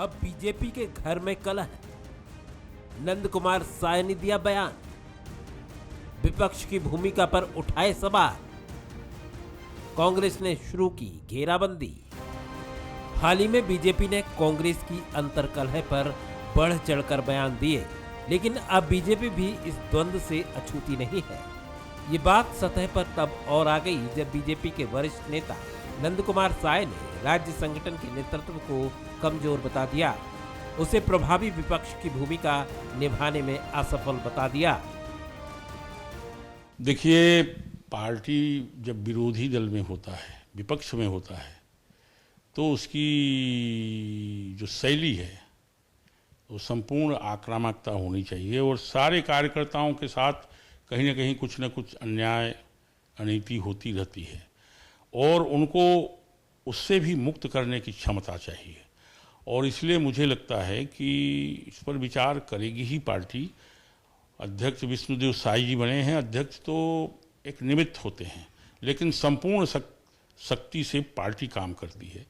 अब बीजेपी के घर में कलह। नंद कुमार साय ने दिया बयान, विपक्ष की भूमिका पर उठाए सवाल। कांग्रेस ने शुरू की घेराबंदी। हाल ही में बीजेपी ने कांग्रेस की अंतर्कलह पर बढ़ चढ़कर बयान दिए, लेकिन अब बीजेपी भी इस द्वंद्व से अछूती नहीं है। ये बात सतह पर तब और आ गई जब बीजेपी के वरिष्ठ नेता नंद कुमार साय ने राज्य संगठन के नेतृत्व को कमजोर बता दिया, उसे प्रभावी विपक्ष की भूमिका निभाने में असफल बता दिया। देखिए, पार्टी जब विरोधी दल में होता है, विपक्ष में होता है, तो उसकी जो शैली है वो संपूर्ण आक्रामकता होनी चाहिए और सारे कार्यकर्ताओं के साथ कहीं ना कुछ अन्याय अनीति होती रहती है और उनको उससे भी मुक्त करने की क्षमता चाहिए। और इसलिए मुझे लगता है कि इस पर विचार करेगी ही पार्टी। अध्यक्ष विष्णुदेव साई जी बने हैं, अध्यक्ष तो एक निमित्त होते हैं, लेकिन संपूर्ण शक्ति से पार्टी काम करती है।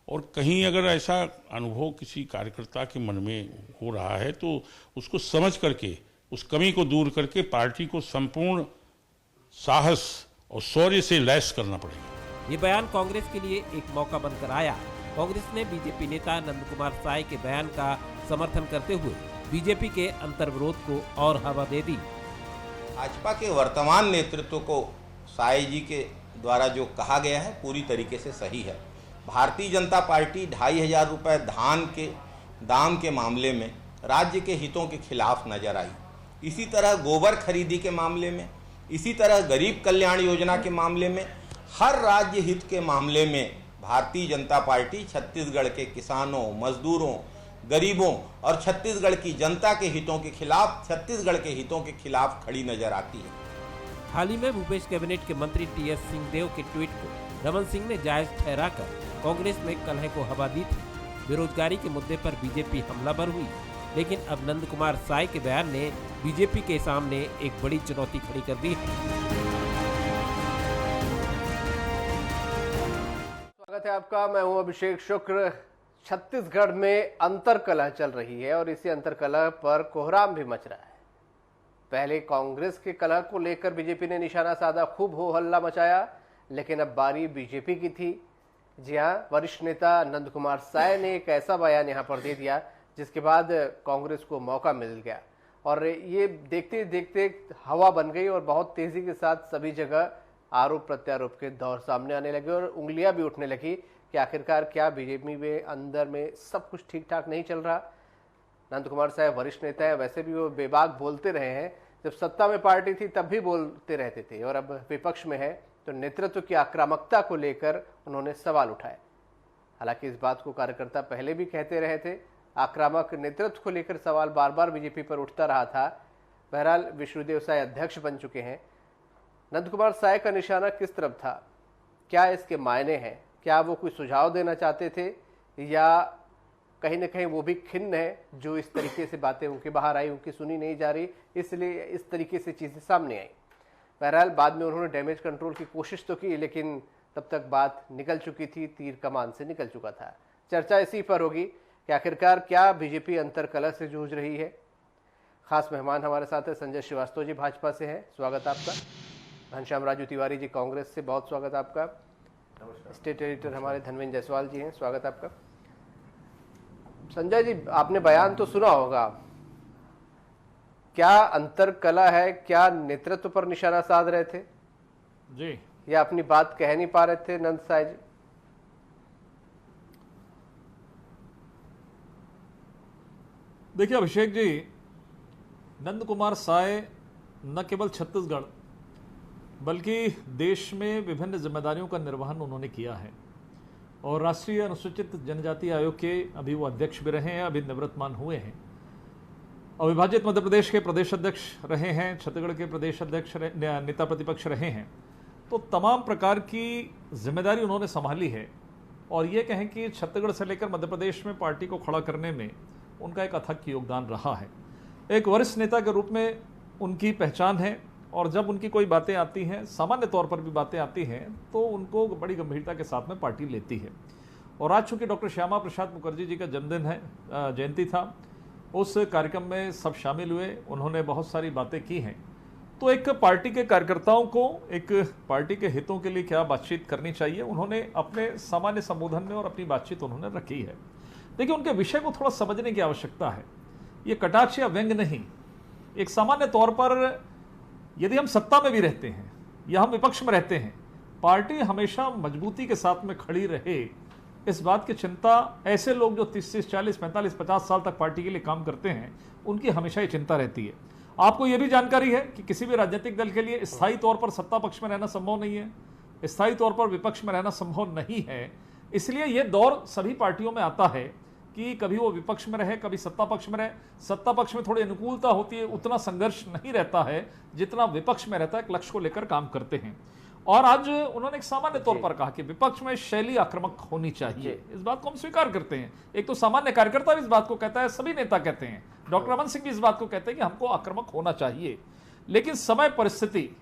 और कहीं अगर ऐसा अनुभव किसी कार्यकर्ता के मन में हो रहा है तो उसको समझ करके, उस कमी को दूर करके पार्टी को संपूर्ण साहस और शौर्य से लैस करना पड़ेगा। ये बयान कांग्रेस के लिए एक मौका बनकर आया। कांग्रेस ने बीजेपी नेता नंद कुमार साय के बयान का समर्थन करते हुए बीजेपी के अंतर्विरोध को और हवा दे दी। भाजपा के वर्तमान नेतृत्व को साय जी के द्वारा जो कहा गया है पूरी तरीके से सही है। भारतीय जनता पार्टी 2,500 रुपये धान के दाम के मामले में राज्य के हितों के खिलाफ नजर आई। इसी तरह गोबर खरीदी के मामले में, इसी तरह गरीब कल्याण योजना के मामले में, हर राज्य हित के मामले में भारतीय जनता पार्टी छत्तीसगढ़ के किसानों, मजदूरों, गरीबों और छत्तीसगढ़ की जनता के हितों के खिलाफ, छत्तीसगढ़ के हितों के खिलाफ खड़ी नजर आती है। हाल ही में भूपेश कैबिनेट के मंत्री टी.एस. सिंहदेव के ट्वीट को रमन सिंह ने जायज ठहराकर कांग्रेस में कलह को हवा दी थी। बेरोजगारी के मुद्दे पर बीजेपी हमलावर हुई, लेकिन अब नंद कुमार साय के बयान ने बीजेपी के सामने एक बड़ी चुनौती खड़ी कर दी है। स्वागत है आपका, मैं हूं अभिषेक शुक्र। छत्तीसगढ़ में अंतर्कलह चल रही है और इसी अंतर्कलह पर कोहराम भी मच रहा है। पहले कांग्रेस के कलह को लेकर बीजेपी ने निशाना साधा, खूब हो हल्ला मचाया, लेकिन अब बारी बीजेपी की थी। जी हां, वरिष्ठ नेता नंद कुमार साय ने एक ऐसा बयान यहां पर दे दिया जिसके बाद कांग्रेस को मौका मिल गया और ये देखते देखते हवा बन गई और बहुत तेजी के साथ सभी जगह आरोप प्रत्यारोप के दौर सामने आने लगे और उंगलियां भी उठने लगी कि आखिरकार क्या बीजेपी में अंदर में सब कुछ ठीक ठाक नहीं चल रहा। नंद कुमार साय वरिष्ठ नेता है, वैसे भी वो बेबाक बोलते रहे हैं। जब सत्ता में पार्टी थी तब भी बोलते रहते थे और अब विपक्ष में है तो नेतृत्व की आक्रामकता को लेकर उन्होंने सवाल उठाए। हालांकि इस बात को कार्यकर्ता पहले भी कहते रहे थे, आक्रामक नेतृत्व को लेकर सवाल बार बार बीजेपी पर उठता रहा था। बहरहाल विष्णुदेव साय अध्यक्ष बन चुके हैं। नंद कुमार साय का निशाना किस तरफ था, क्या इसके मायने हैं? क्या वो कोई सुझाव देना चाहते थे या कहीं ना कहीं वो भी खिन्न है जो इस तरीके से बातें उनके बाहर आई, उनकी सुनी नहीं जा रही, इसलिए इस तरीके से चीजें सामने आई। बहरहाल बाद में उन्होंने डैमेज कंट्रोल की कोशिश तो की, लेकिन तब तक बात निकल चुकी थी, तीर कमान से निकल चुका था। चर्चा इसी पर होगी कि आखिरकार क्या बीजेपी अंतर्कलह से जूझ रही है। खास मेहमान हमारे साथ है संजय श्रीवास्तव जी, भाजपा से हैं, स्वागत आपका। घनश्याम राजू तिवारी जी, कांग्रेस से, बहुत स्वागत आपका। स्टेट एडिटर हमारे धनवेंद्र जायसवाल जी हैं, स्वागत आपका। संजय जी, आपने बयान तो सुना होगा, क्या अंतर्कलह है? क्या नेतृत्व पर निशाना साध रहे थे जी, या अपनी बात कह नहीं पा रहे थे नंद साय जी? देखिए अभिषेक जी, नंद कुमार साय न केवल छत्तीसगढ़ बल्कि देश में विभिन्न जिम्मेदारियों का निर्वहन उन्होंने किया है और राष्ट्रीय अनुसूचित जनजाति आयोग के अभी वो अध्यक्ष भी रहे हैं, अभी निवृत्तमान हुए हैं। अविभाजित मध्य प्रदेश के प्रदेश अध्यक्ष रहे हैं, छत्तीसगढ़ के प्रदेश अध्यक्ष नेता प्रतिपक्ष रहे हैं। तो तमाम प्रकार की जिम्मेदारी उन्होंने संभाली है और ये कहें कि छत्तीसगढ़ से लेकर मध्य प्रदेश में पार्टी को खड़ा करने में उनका एक अथक योगदान रहा है। एक वरिष्ठ नेता के रूप में उनकी पहचान है और जब उनकी कोई बातें आती हैं, सामान्य तौर पर भी बातें आती हैं, तो उनको बड़ी गंभीरता के साथ में पार्टी लेती है और आज चूंकि डॉक्टर श्यामा प्रसाद मुखर्जी जी का जन्मदिन है, जयंती था, उस कार्यक्रम में सब शामिल हुए, उन्होंने बहुत सारी बातें की हैं। तो एक पार्टी के कार्यकर्ताओं को एक पार्टी के हितों के लिए क्या बातचीत करनी चाहिए, उन्होंने अपने सामान्य संबोधन में और अपनी बातचीत उन्होंने रखी है। देखिए, उनके विषय को थोड़ा समझने की आवश्यकता है। ये कटाक्ष या व्यंग नहीं, एक सामान्य तौर पर यदि हम सत्ता में भी रहते हैं या हम विपक्ष में रहते हैं, पार्टी हमेशा मजबूती के साथ में खड़ी रहे, इस बात की चिंता ऐसे लोग जो 30, 40, 45, 50 साल तक पार्टी के लिए काम करते हैं, उनकी हमेशा ये चिंता रहती है। आपको यह भी जानकारी है कि किसी भी राजनीतिक दल के लिए स्थायी तौर पर सत्ता पक्ष में रहना संभव नहीं है, स्थायी तौर पर विपक्ष में रहना संभव नहीं है। इसलिए यह दौर सभी पार्टियों में आता है कि कभी वो विपक्ष में रहे, कभी सत्ता पक्ष में रहे। सत्ता पक्ष में थोड़ी अनुकूलता होती है, उतना संघर्ष नहीं रहता है जितना विपक्ष में रहता है, एक लक्ष्य को लेकर काम करते हैं। और आज उन्होंने एक सामान्य तौर पर कहा कि विपक्ष में शैली आक्रामक होनी चाहिए, इस बात को हम स्वीकार करते हैं। एक तो सामान्य कार्यकर्ता भी इस बात को कहता है, सभी नेता कहते हैं, डॉक्टर रमन सिंह भी इस बात को कहते हैं कि हमको आक्रामक होना चाहिए। लेकिन समय परिस्थिति,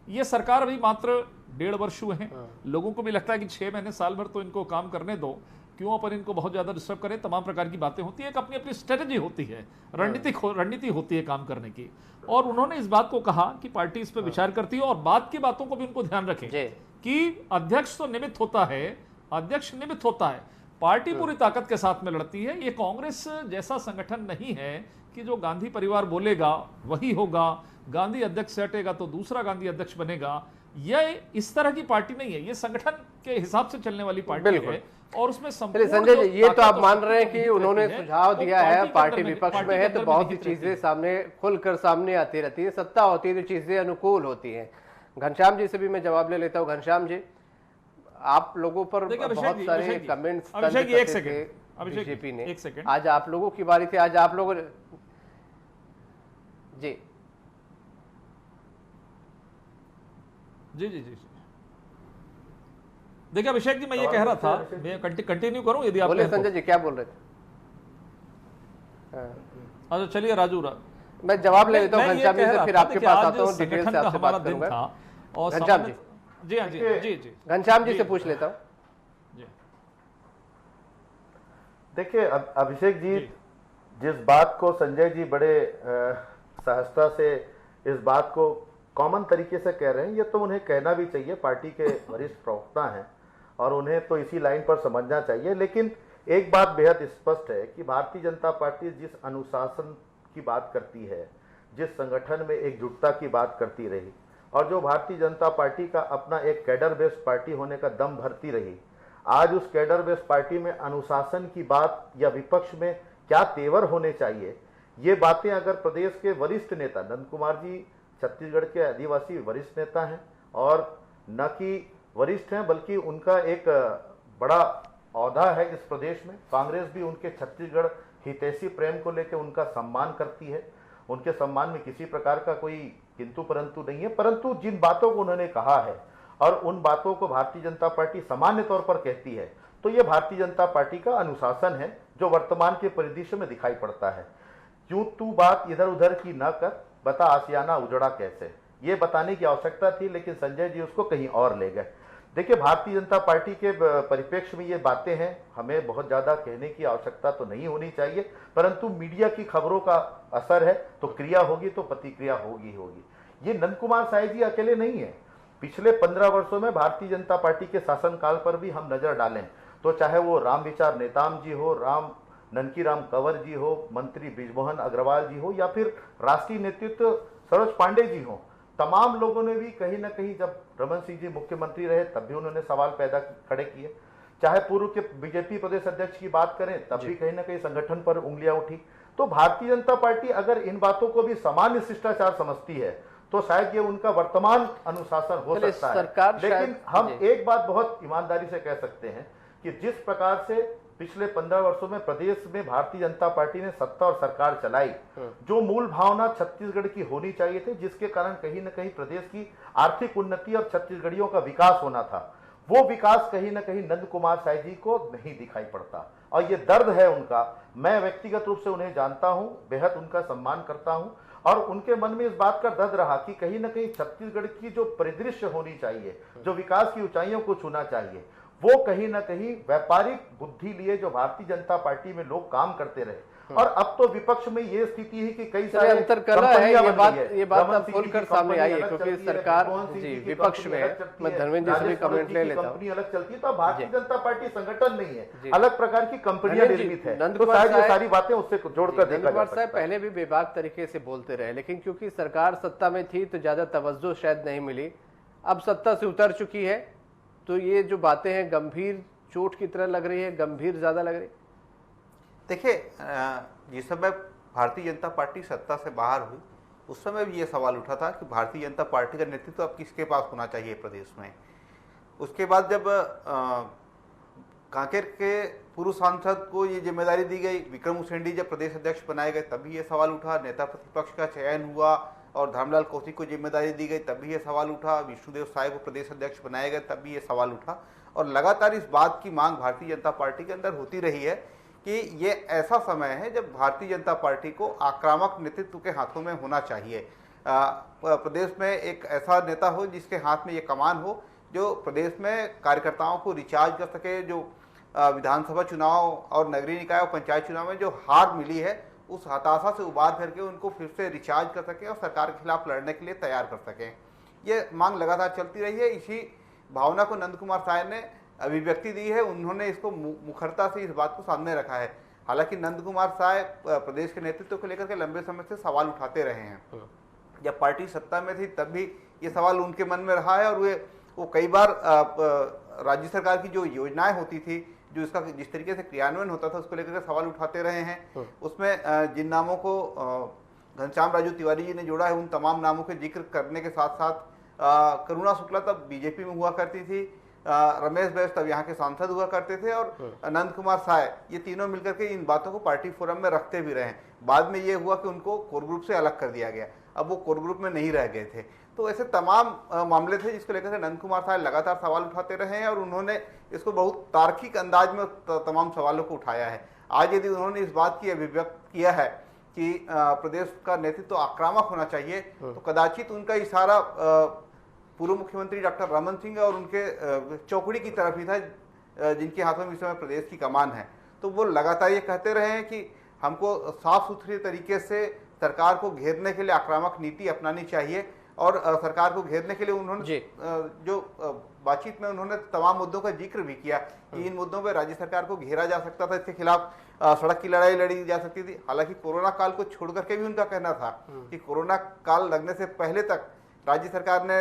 ये सरकार अभी मात्र 1.5 वर्ष हुए हैं, लोगों को भी लगता है कि 6 महीने साल भर तो इनको काम करने दो, क्यों अपन इनको बहुत ज्यादा डिस्टर्ब करें। तमाम प्रकार की बातें होती है, एक अपनी अपनी स्ट्रेटेजी होती है, रणनीति होती है काम करने की। और उन्होंने इस बात को कहा कि पार्टी इस पर विचार करती है और बाद की बातों को भी उनको ध्यान रखें कि अध्यक्ष तो निमित्त होता है, अध्यक्ष निमित्त होता है, पार्टी पूरी ताकत के साथ में लड़ती है। ये कांग्रेस जैसा संगठन नहीं है कि जो गांधी परिवार बोलेगा वही होगा, गांधी अध्यक्ष से हटेगा तो दूसरा गांधी अध्यक्ष बनेगा। यह इस तरह की पार्टी नहीं है, ये संगठन के हिसाब से चलने वाली पार्टी है। और उसमें संजय जी, ये तो आप मान रहे हैं कि उन्होंने सुझाव दिया है, पार्टी विपक्ष में है तो बहुत सी चीजें सामने खुलकर सामने आती रहती है, सत्ता होती है तो चीजें अनुकूल होती हैं। घनश्याम जी से भी मैं जवाब ले लेता हूँ। घनश्याम जी, आप लोगों पर बहुत सारे कमेंट्स बीजेपी ने, आज आप लोगों की बारी थी, आज आप लोगों जी जी जी जी देखिए अभिषेक जी, मैं ये कह रहा था, मैं कंटिन्यू करूं यदि आप बोले। संजय जी क्या बोल रहे थे? अच्छा चलिए राजू, मैं जवाब ले लेता हूं घनश्याम जी से, फिर आपके पास आता हूं, डिटेल से आपसे बात करूंगा। और घनश्याम जी, जी हाँ, जी जी जी घनश्याम जी से पूछ लेता हूं। देखिए अभिषेक जी, जिस बात को संजय जी बड़े सहजता से इस बात को कॉमन तरीके से कह रहे हैं, ये तो उन्हें कहना भी चाहिए, पार्टी के वरिष्ठ प्रवक्ता हैं और उन्हें तो इसी लाइन पर समझना चाहिए। लेकिन एक बात बेहद स्पष्ट है कि भारतीय जनता पार्टी जिस अनुशासन की बात करती है, जिस संगठन में एकजुटता की बात करती रही और जो भारतीय जनता पार्टी का अपना एक कैडर बेस्ड पार्टी होने का दम भरती रही, आज उस कैडर बेस्ड पार्टी में अनुशासन की बात या विपक्ष में क्या तेवर होने चाहिए, ये बातें अगर प्रदेश के वरिष्ठ नेता नंद कुमार जी छत्तीसगढ़ के आदिवासी वरिष्ठ नेता हैं और न कि वरिष्ठ हैं बल्कि उनका एक बड़ा औहदा है इस प्रदेश में, कांग्रेस भी उनके छत्तीसगढ़ हितैषी प्रेम को लेकर उनका सम्मान करती है, उनके सम्मान में किसी प्रकार का कोई किंतु परंतु नहीं है। परंतु जिन बातों को उन्होंने कहा है और उन बातों को भारतीय जनता पार्टी सामान्य तौर पर कहती है, तो ये भारतीय जनता पार्टी का अनुशासन है जो वर्तमान के परिदृश्य में दिखाई पड़ता है। क्यों तू बात इधर उधर की न कर, बता आसियाना उजड़ा कैसे, ये बताने की आवश्यकता थी, लेकिन संजय जी उसको कहीं और ले गए। देखिए, भारतीय जनता पार्टी के परिप्रेक्ष्य में ये बातें हैं, हमें बहुत ज्यादा कहने की आवश्यकता तो नहीं होनी चाहिए, परंतु मीडिया की खबरों का असर है, तो क्रिया होगी तो प्रतिक्रिया होगी होगी। ये नंद कुमार साय जी अकेले नहीं है, पिछले 15 वर्षों में भारतीय जनता पार्टी के शासनकाल पर भी हम नजर डालें तो चाहे वो राम विचार नेताम जी हो, ननकी राम कंवर जी हो, मंत्री बृजमोहन अग्रवाल जी हो या फिर राष्ट्रीय नेतृत्व सरोज पांडे जी हो, तमाम लोगों ने भी कहीं ना कहीं, जब रमन सिंह जी मुख्यमंत्री रहे तब भी उन्होंने सवाल खड़े किए, चाहे पूर्व के बीजेपी प्रदेश अध्यक्ष की बात करें तब भी कहीं ना कहीं संगठन पर उंगलियां उठी। तो भारतीय जनता पार्टी अगर इन बातों को भी सामान्य शिष्टाचार समझती है तो शायद ये उनका वर्तमान अनुशासन हो सकता है। लेकिन हम एक बात बहुत ईमानदारी से कह सकते हैं कि जिस प्रकार से पिछले 15 वर्षों में प्रदेश में भारतीय जनता पार्टी ने सत्ता और सरकार चलाई, जो मूल भावना छत्तीसगढ़ की होनी चाहिए थी, जिसके कारण कहीं ना कहीं प्रदेश की आर्थिक उन्नति और छत्तीसगढ़ियों का विकास होना था, वो विकास कहीं ना कहीं नंद कुमार साय जी को नहीं दिखाई पड़ता और ये दर्द है उनका। मैं व्यक्तिगत रूप से उन्हें जानता हूं, बेहद उनका सम्मान करता हूं और उनके मन में इस बात का दर्द रहा कि कहीं ना कहीं छत्तीसगढ़ की जो परिदृश्य होनी चाहिए, जो विकास की ऊंचाइयों को छूना चाहिए, वो कहीं ना कहीं व्यापारिक बुद्धि लिए जो भारतीय जनता पार्टी में लोग काम करते रहे, और अब तो विपक्ष में ये स्थिति है कि कई सारे अंतर कला है। ये बात अब खुलकर सामने आई है, कंपनी क्योंकि अलग चलती है, सरकार मनमोहन सिंह जी की विपक्ष कंपनी में अलग है। चलती मैं है, धर्मेंद्र जी से भी राजेश कमेंट ले की लेता हूँ। कंपनी अलग चलती है, तो अब भारतीय जनता पार्टी संगठन नहीं जी। है, अलग प्रकार की कंपनियां धर्मेंद्र जी, निर्मित है। नंद तो कुमार शायद ये साहब- सारी बातें उससे जोड़कर देखा जा नंदकुमार सकता साहब है। पहले भी बेबाक तरीके से बोलते रहे, लेकिन क्योंकि सरकार सत्ता में थी तो ज्यादा तवज्जो शायद नहीं मिली। अब सत्ता से उतर चुकी है तो ये जो बातें हैं गंभीर चोट की तरह लग रही है, गंभीर ज्यादा लग रही। देखिए, जिस समय भारतीय जनता पार्टी सत्ता से बाहर हुई उस समय भी ये सवाल उठा था कि भारतीय जनता पार्टी का नेतृत्व अब किसके पास होना चाहिए प्रदेश में। उसके बाद जब कांकेर के पूर्व सांसद को ये जिम्मेदारी दी गई, विक्रम उसेंडी जब प्रदेश अध्यक्ष बनाए गए तभी ये सवाल उठा, नेता प्रतिपक्ष का चयन हुआ और धर्मलाल कौशिक को जिम्मेदारी दी गई तभी ये सवाल उठा, विष्णुदेव साय को प्रदेश अध्यक्ष बनाए गए तभी ये सवाल उठा, और लगातार इस बात की मांग भारतीय जनता पार्टी के अंदर होती रही है कि ये ऐसा समय है जब भारतीय जनता पार्टी को आक्रामक नेतृत्व के हाथों में होना चाहिए। प्रदेश में एक ऐसा नेता हो जिसके हाथ में ये कमान हो, जो प्रदेश में कार्यकर्ताओं को रिचार्ज कर सके, जो विधानसभा चुनाव और नगरीय निकाय और पंचायत चुनाव में जो हार मिली है उस हताशा से उबार करके उनको फिर से रिचार्ज कर सके और सरकार के खिलाफ लड़ने के लिए तैयार कर सकें। ये मांग लगातार चलती रही है। इसी भावना को नंद कुमार साय ने अभिव्यक्ति दी है, उन्होंने इसको मुखरता से इस बात को सामने रखा है। हालांकि नंद कुमार साय प्रदेश के नेतृत्व को लेकर के लंबे समय से सवाल उठाते रहे हैं। जब पार्टी सत्ता में थी तब भी ये सवाल उनके मन में रहा है, और वो कई बार राज्य सरकार की जो योजनाएं होती थी, जो इसका जिस तरीके से क्रियान्वयन होता था उसको लेकर के सवाल उठाते रहे हैं। उसमें जिन नामों को घनश्याम राजू तिवारी जी ने जोड़ा है, उन तमाम नामों के जिक्र करने के साथ साथ करुणा शुक्ला तब बीजेपी में हुआ करती थी, रमेश बैस तब यहाँ के सांसद हुआ करते थे, और नंद कुमार साय, ये तीनों मिलकर के इन बातों को पार्टी फोरम में रखते भी रहे। बाद में ये हुआ कि उनको कोर ग्रुप से अलग कर दिया गया, अब वो कोर ग्रुप में नहीं रह गए थे। तो ऐसे तमाम मामले थे जिसको लेकर के नंद कुमार साय लगातार सवाल उठाते रहे हैं, और उन्होंने इसको बहुत तार्किक अंदाज में तमाम सवालों को उठाया है। आज यदि उन्होंने इस बात की अभिव्यक्त किया है कि प्रदेश का नेतृत्व आक्रामक होना चाहिए, तो कदाचित उनका इशारा पूर्व मुख्यमंत्री डॉक्टर रमन सिंह और उनके चौकड़ी की तरफ ही था, जिनके हाथों में इस समय प्रदेश की कमान है। तो वो लगातार ये कहते रहे हैं कि हमको साफ सुथरे तरीके से सरकार को घेरने के लिए आक्रामक नीति अपनानी चाहिए, और सरकार को घेरने के लिए उन्होंने जो बातचीत में उन्होंने तमाम मुद्दों का जिक्र भी किया कि इन मुद्दों पर राज्य सरकार को घेरा जा सकता था, इसके खिलाफ सड़क की लड़ाई लड़ी जा सकती थी। हालांकि कोरोना काल को छोड़ करके भी उनका कहना था कि कोरोना काल लगने से पहले तक राज्य सरकार ने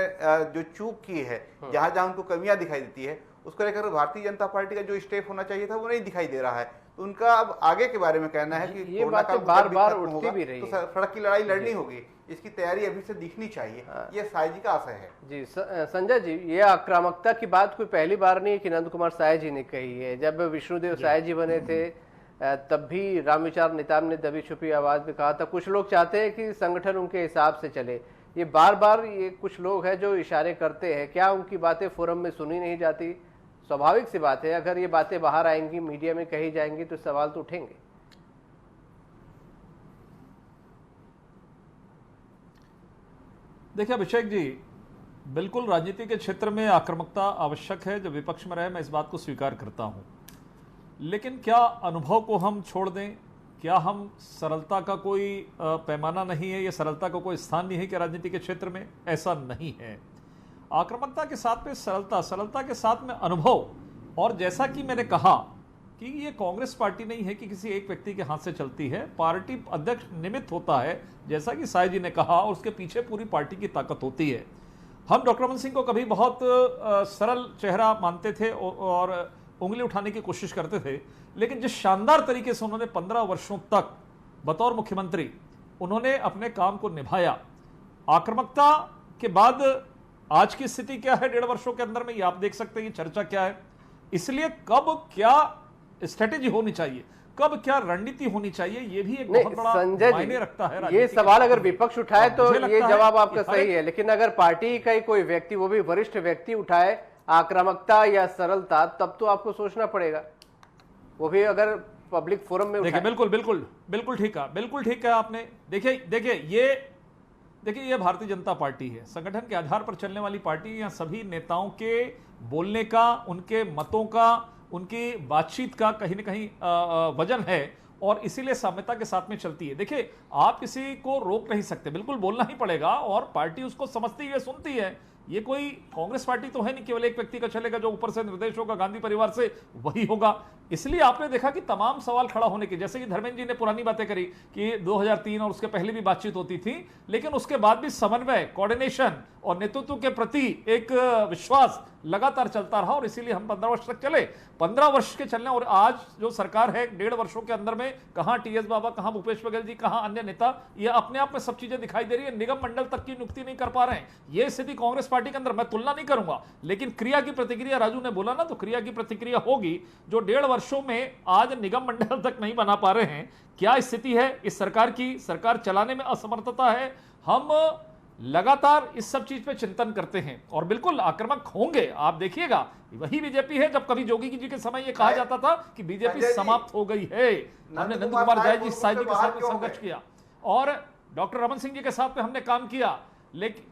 जो चूक की है, जहां जहां उनको कमियां दिखाई देती है, उसको लेकर भारतीय जनता पार्टी का जो स्टेप होना चाहिए था वो नहीं दिखाई दे रहा है। तो उनका अब आगे के बारे में कहना है कि ये बातें बार-बार उठती भी रही तो सड़क की लड़ाई लड़नी होगी, इसकी तैयारी अभी से दिखनी चाहिए, ये साय जी का आशय है। जी संजय जी, ये आक्रामकता की बात कोई पहली बार नहीं कि नंद कुमार साय जी ने कही है। जब विष्णुदेव साय जी बने थे तब भी रामविचार नेताम ने दबी छुपी आवाज में कहा था कुछ लोग चाहते हैं कि संगठन उनके हिसाब से चले। ये बार बार ये कुछ लोग हैं जो इशारे करते हैं, क्या उनकी बातें फोरम में सुनी नहीं जाती? स्वाभाविक सी बात है, अगर ये बातें बाहर आएंगी, मीडिया में कही जाएंगी तो सवाल तो उठेंगे। देखिए अभिषेक जी, बिल्कुल राजनीति के क्षेत्र में आक्रामकता आवश्यक है। जब विपक्ष में रहे मैं इस बात को स्वीकार करता हूं, लेकिन क्या अनुभव को हम छोड़ दें? क्या हम सरलता का कोई पैमाना नहीं है, या सरलता का कोई स्थान नहीं है कि राजनीति के क्षेत्र में? ऐसा नहीं है। आक्रामकता के साथ में सरलता, सरलता के साथ में अनुभव, और जैसा कि मैंने कहा कि ये कांग्रेस पार्टी नहीं है कि किसी एक व्यक्ति के हाथ से चलती है। पार्टी अध्यक्ष निमित्त होता है, जैसा कि साय जी ने कहा, और उसके पीछे पूरी पार्टी की ताकत होती है। हम डॉक्टर रमन सिंह को कभी बहुत सरल चेहरा मानते थे और उंगली उठाने की कोशिश करते थे, लेकिन जिस शानदार तरीके से उन्होंने 15 वर्षों तक बतौर मुख्यमंत्री उन्होंने अपने काम को निभाया, आक्रामकता के बाद आज की स्थिति क्या है 1.5 वर्षों के अंदर में, ये आप देख सकते हैं, ये चर्चा क्या है। इसलिए कब क्या स्ट्रेटेजी होनी चाहिए, कब क्या रणनीति होनी चाहिए, ये भी एक बहुत बड़ा मायने रखता है। ये सवाल अगर विपक्ष उठाए तो ये जवाब आपका सही है, लेकिन अगर पार्टी का ही कोई व्यक्ति, वो भी वरिष्ठ व्यक्ति, उठाए आक्रामकता या सरलता, तब तो आपको सोचना पड़ेगा, वो भी अगर पब्लिक फोरम में उठाए। बिल्कुल बिल्कुल बिल्कुल ठीक है, बिल्कुल ठीक है आपने। देखिए देखिए, ये भारतीय जनता पार्टी है, संगठन के आधार पर चलने वाली पार्टी। यहाँ सभी नेताओं के बोलने का, उनके मतों का, उनकी बातचीत का कहीं ना कहीं वजन है और इसीलिए साम्यता के साथ में चलती है। देखिए, आप किसी को रोक नहीं सकते, बिल्कुल बोलना ही पड़ेगा और पार्टी उसको समझती है, सुनती है। ये कोई कांग्रेस पार्टी तो है नहीं केवल एक व्यक्ति का चलेगा, जो ऊपर से निर्देश होगा गांधी परिवार से वही होगा। इसलिए आपने देखा कि तमाम सवाल खड़ा होने के, जैसे कि धर्मेंद्र जी ने पुरानी बातें करी कि 2003 और उसके पहले भी बातचीत होती थी, लेकिन उसके बाद भी समन्वय, कोऑर्डिनेशन और नेतृत्व के प्रति एक विश्वास लगातार चलता रहा और इसीलिए हम 15 वर्ष तक चले। 15 वर्ष के चलने और आज जो सरकार है 1.5 वर्षों के अंदर में कहां टीएस बाबा, कहां भूपेश बघेल जी, कहां अन्य नेता, ये अपने आप में सब चीजें दिखाई दे रही है। निगम मंडल तक की नियुक्ति नहीं कर पा रहे हैं। ये स्थिति कांग्रेस पार्टी के अंदर, मैं तुलना नहीं करूंगा, लेकिन क्रिया की प्रतिक्रिया, राजू ने बोला ना, तो क्रिया की प्रतिक्रिया होगी। जो 1.5 वर्षों में आज निगम मंडल तक नहीं बना पा रहे हैं, क्या स्थिति है इस सरकार की? सरकार चलाने में असमर्थता है। हम लगातार इस सब चीज पे चिंतन करते हैं और बिल्कुल आक्रामक होंगे। आप देखिएगा, वही बीजेपी है जब कभी जोगी जी के समय ये कहा जाता था कि बीजेपी समाप्त हो गई है। हमने नंद कुमार साय जी के साथ संघर्ष किया और डॉक्टर रमन सिंह जी के साथ में हमने काम किया, लेकिन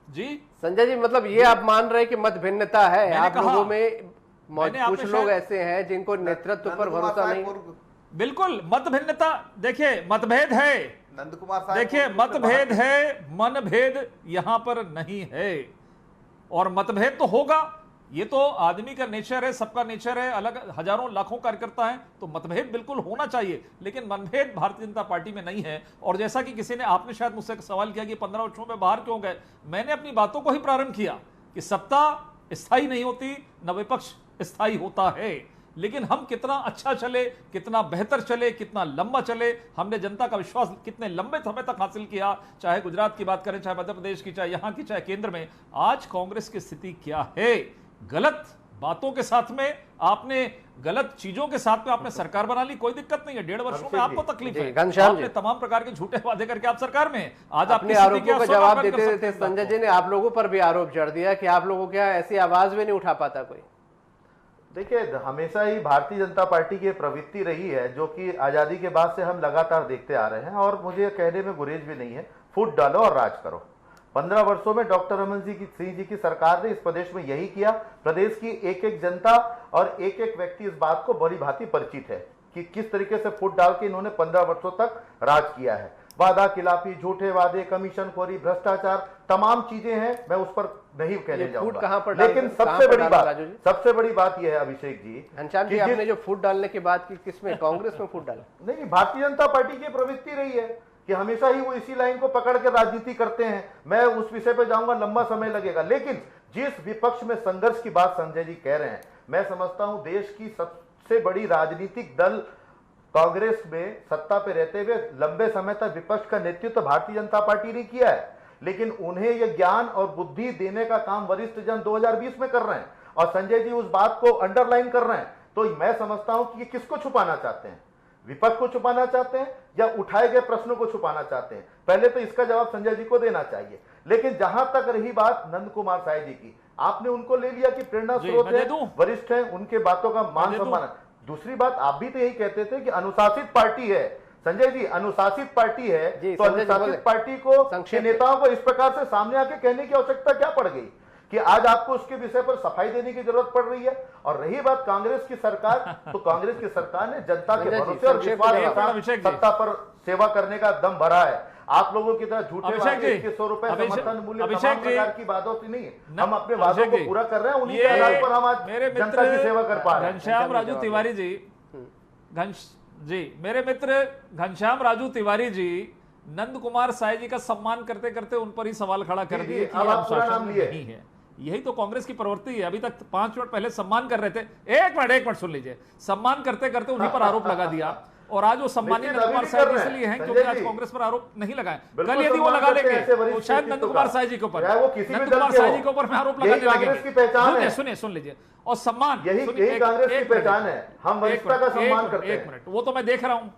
जी संजय जी, मतलब ये आप मान रहे हैं कि मत भिन्नता है आप लोगों में? कुछ लोग ऐसे हैं जिनको नेतृत्व पर भरोसा नहीं। बिल्कुल मत भिन्नता, देखिए मतभेद है, नंद कुमार साहब, देखिए मतभेद है, मनभेद यहां पर नहीं है। और मतभेद तो होगा, ये तो आदमी का नेचर है, सबका नेचर है, अलग हजारों लाखों कार्यकर्ता हैं, तो मतभेद बिल्कुल होना चाहिए, लेकिन मनभेद भारतीय जनता पार्टी में नहीं है। और जैसा कि किसी ने, आपने शायद मुझसे सवाल किया कि 15 वर्षों में बाहर क्यों गए, मैंने अपनी बातों को ही प्रारंभ किया कि सत्ता स्थायी नहीं होती, न विपक्ष स्थायी होता है, लेकिन हम कितना अच्छा चले, कितना बेहतर चले, कितना लंबा चले, हमने जनता का विश्वास कितने लंबे समय तक हासिल किया, चाहे गुजरात की बात करें, चाहे मध्य प्रदेश की, चाहे यहां की, चाहे केंद्र में। आज कांग्रेस की स्थिति क्या है? गलत बातों के साथ में आपने, गलत चीजों के साथ में आपने सरकार बना ली, कोई दिक्कत नहीं है। 1.5 वर्षों में आपको तकलीफ है, आपने तमाम प्रकार के झूठे वादे करके आप सरकार में, आज अपने आरोपों का जवाब देते थे संजय जी ने आप लोगों पर भी आरोप जड़ दिया कि आप लोगों क्या ऐसी आवाज भी नहीं उठा पाता कोई। देखिए, हमेशा ही भारतीय जनता पार्टी की प्रवृत्ति रही है, जो कि आजादी के बाद से हम लगातार देखते आ रहे हैं, और मुझे कहने में गुरेज भी नहीं है, फुट डालो और राज करो। 15 वर्षों में डॉक्टर रमन सिंह जी की सरकार ने इस प्रदेश में यही किया। प्रदेश की एक एक जनता और एक एक व्यक्ति इस बात को बड़ी भांति परिचित है कि किस तरीके से फुट डाल के इन्होंने 15 वर्षों तक राज किया है। वादा खिलाफी, झूठे वादे, कमीशन खोरी, भ्रष्टाचार, तमाम चीजें हैं, मैं उस पर नहीं कहने जाऊंगा। लेकिन सबसे बड़ी बात यह है अभिषेक जी, घनश्याम जी, आपने जो फुट डालने की बात की, किसमें, कांग्रेस में फुट डाला? नहीं, भारतीय जनता पार्टी की प्रवृत्ति रही है कि हमेशा ही वो इसी लाइन को पकड़ के राजनीति करते हैं। मैं उस विषय पे जाऊंगा, लंबा समय लगेगा, लेकिन जिस विपक्ष में संघर्ष की बात संजय जी कह रहे हैं, मैं समझता हूं देश की सबसे बड़ी राजनीतिक दल कांग्रेस में सत्ता पे रहते हुए लंबे समय तक विपक्ष का नेतृत्व भारतीय जनता पार्टी ने किया है, लेकिन उन्हें यह ज्ञान और बुद्धि देने का काम वरिष्ठ जन 2020 में कर रहे हैं, और संजय जी उस बात को अंडरलाइन कर रहे हैं। तो मैं समझता हूं कि ये किसको छुपाना चाहते हैं, विपक्ष को छुपाना चाहते हैं या उठाए गए प्रश्नों को छुपाना चाहते हैं? पहले तो इसका जवाब संजय जी को देना चाहिए। लेकिन जहां तक रही बात नंद कुमार साय जी की, आपने उनको ले लिया कि प्रेरणा स्रोत है, वरिष्ठ है, उनके बातों का मान सम्मान। दूसरी बात, आप भी तो यही कहते थे कि अनुशासित पार्टी है। संजय जी, अनुशासित पार्टी है, तो अनुशासित पार्टी को, नेताओं को इस प्रकार से सामने आके कहने की आवश्यकता क्या पड़ गई कि आज आपको उसके विषय पर सफाई देने की जरूरत पड़ रही है? और रही बात कांग्रेस की सरकार, तो कांग्रेस की सरकार ने जनता के भरोसे और विश्वास के साथ सत्ता पर सेवा करने का दम भरा है। आप लोगों की तरह झूठे वादे, 100 रुपए समर्थन मूल्य, तमाम प्रकार की बातों से नहीं, हम अपने वादों को पूरा कर रहे हैं, उन्हीं के आधार पर हम आज जनता की सेवा कर पा रहे हैं। घनश्याम राजू तिवारी जी, मेरे मित्र घनश्याम राजू तिवारी जी नंद कुमार साय जी का सम्मान करते करते उन पर ही सवाल खड़ा कर दिए कि अनुशासन नहीं है। यही तो कांग्रेस की प्रवृत्ति है। अभी तक 5 मिनट पहले सम्मान कर रहे थे, एक मिनट सुन लीजिए, सम्मान करते करते उन्हीं पर आरोप लगा दिया, और आज वो सम्मानित नंद कुमार साय जी इसलिए हैं क्योंकि आज कांग्रेस पर आरोप नहीं लगाए। कल यदि वो लगा लेंगे तो शायद नंद कुमार साय जी के ऊपर, नंद कुमार साय जी के ऊपर मैं आरोप लगाने लगेंगे। सुनिए, सुन लीजिए, और सम्मान, यही कांग्रेस की पहचान है, हम वरिष्ठता का सम्मान करते हैं। 1 मिनट, वो तो मैं देख रहा हूं,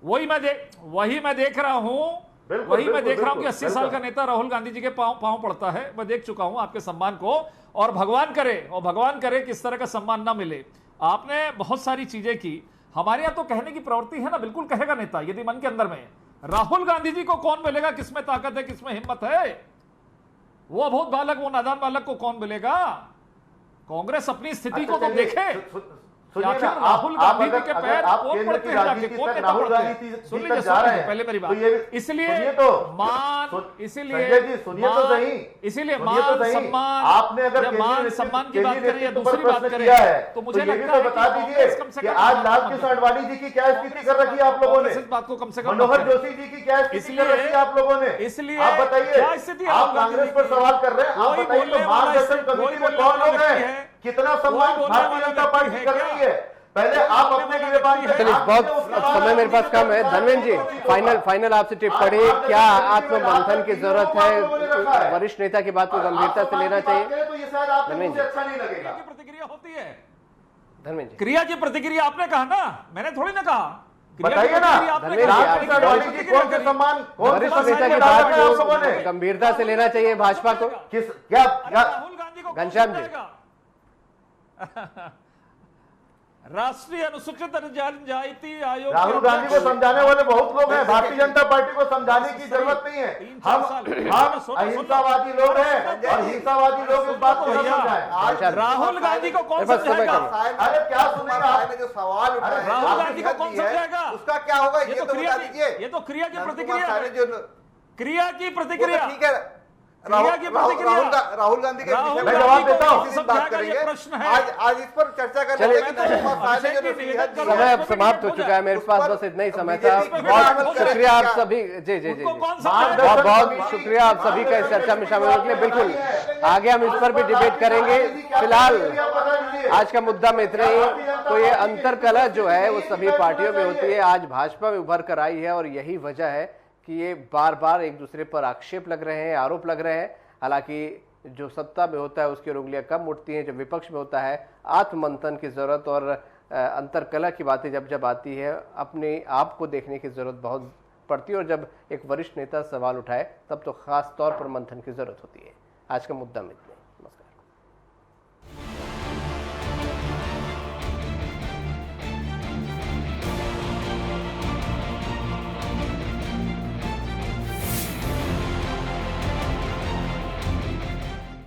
वही मैं देख रहा हूं कि 80 साल का नेता राहुल गांधी जी के पांव पड़ता है। मैं देख चुका हूं आपके सम्मान को, और भगवान करे कि इस तरह का सम्मान ना मिले। आपने बहुत सारी चीजें की, हमारे यहां तो कहने की प्रवृत्ति है ना, बिल्कुल कहेगा नेता, यदि मन के अंदर में राहुल गांधी जी को कौन मिलेगा? किसमें ताकत है, किसमें हिम्मत है? वो अबोध बालक, वो नादान बालक को कौन मिलेगा? कांग्रेस अपनी स्थिति को तो देखे। आखिर राहुल गांधी जी के पैर कौन पड़ते हैं जाके, कौन नेता पड़ते हैं? सुन लीजिए पहले मेरी बात। इसलिए मान, इसीलिए मान सम्मान, आपने अगर मान सम्मान की बात करें या दूसरी बात करें तो मुझे लगता है बता दीजिए कि आज लालकृष्ण आडवाणी जी की क्या स्थिति कर रखी है आप लोगों ने, इस बात को कम से कम मनोहर जोशी जी की क्या स्थिति कर रखी है आप लोगों ने। इसलिए आप बताइए, क्या स्थिति है? आप कांग्रेस पर सवाल कर रहे हैं, आप बताइए तो मार्गदर्शन कमेटी में कौन लोग हैं, कितना सम्मान भारतीय जनता पार्टी कर रही है? पहले आप अपने लिए बात करें। चलिए, बहुत समय मेरे पास कम है। धनवेंद्र जी, फाइनल आपसे टिप्पणी, क्या आत्ममंथन की जरूरत है? वरिष्ठ नेता की बात को गंभीरता से लेना चाहिए? धनवेंद्र जी, अच्छा नहीं लगेगा। प्रतिक्रिया होती है, धनवेंद्र जी, क्रिया की प्रतिक्रिया आपने कहा ना, मैंने थोड़ी ना कहा। बताइए ना, सम्मान वरिष्ठ नेता की बात को गंभीरता से लेना चाहिए भाजपा को? किस क्या राहुल गांधी को घनश्याम जी, राष्ट्रीय अनुसूचित जनजाति आयोग, राहुल गांधी को समझाने वाले बहुत लोग हैं, भारतीय जनता पार्टी को समझाने की जरूरत नहीं है। हम अहिंसावादी लोग हैं और हिंसावादी लोग इस बात को समझाएं। राहुल गांधी को कौन समझाएगा? अरे क्या सुनेगा आपने जो सवाल उठाया, राहुल गांधी को कौन समझाएगा? उसका क्या होगा ये तो क्रिया बता दीजिए। ये तो क्रिया की प्रतिक्रिया है, जो क्रिया की प्रतिक्रिया। ठीक है, राहुल गांधी के राहुल मैं जवाब देता हूँ, किसी दिन बात करेंगे। प्रश्न है, आज इस पर चर्चा करने समय अब समाप्त हो चुका है, मेरे पास बस इतना ही समय था। बहुत शुक्रिया आप सभी, जी जी जी, बहुत बहुत शुक्रिया आप सभी का इस चर्चा में शामिल होने के लिए। बिल्कुल आगे हम इस पर भी डिबेट करेंगे। फिलहाल आज का मुद्दा में इतना ही। तो ये अंतर्कलह जो है वो सभी पार्टियों में होती है, आज भाजपा में उभर कर आई है और यही वजह है कि ये बार बार एक दूसरे पर आक्षेप लग रहे हैं, आरोप लग रहे हैं। हालांकि जो सत्ता में होता है उसकी उंगलियां कम उठती हैं, जो विपक्ष में होता है आत्ममंथन की जरूरत और अंतर्कलह की बातें जब आती है अपने आप को देखने की जरूरत बहुत पड़ती है। और जब एक वरिष्ठ नेता सवाल उठाए तब तो खास तौर पर मंथन की जरूरत होती है। आज का मुद्दा में